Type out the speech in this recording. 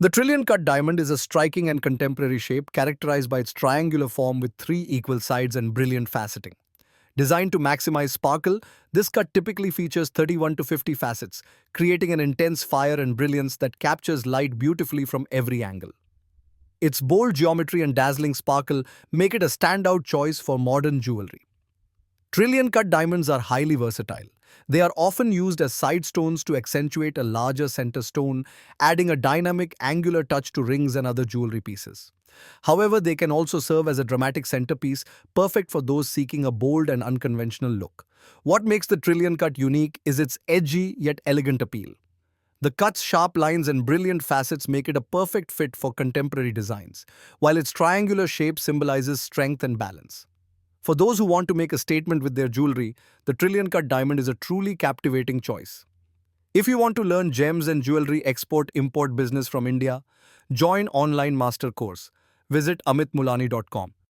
The trillion cut diamond is a striking and contemporary shape characterized by its triangular form with three equal sides and brilliant faceting. Designed to maximize sparkle, this cut typically features 31 to 50 facets, creating an intense fire and brilliance that captures light beautifully from every angle. Its bold geometry and dazzling sparkle make it a standout choice for modern jewelry. Trillion cut diamonds are highly versatile. They are often used as side stones to accentuate a larger center stone, adding a dynamic angular touch to rings and other jewelry pieces. However, they can also serve as a dramatic centerpiece, perfect for those seeking a bold and unconventional look. What makes the trillion cut unique is its edgy yet elegant appeal. The cut's sharp lines and brilliant facets make it a perfect fit for contemporary designs, while its triangular shape symbolizes strength and balance. For those who want to make a statement with their jewelry, the trillion cut diamond is a truly captivating choice. If you want to learn gems and jewelry export-import business from India, join online master course. Visit amitmulani.com.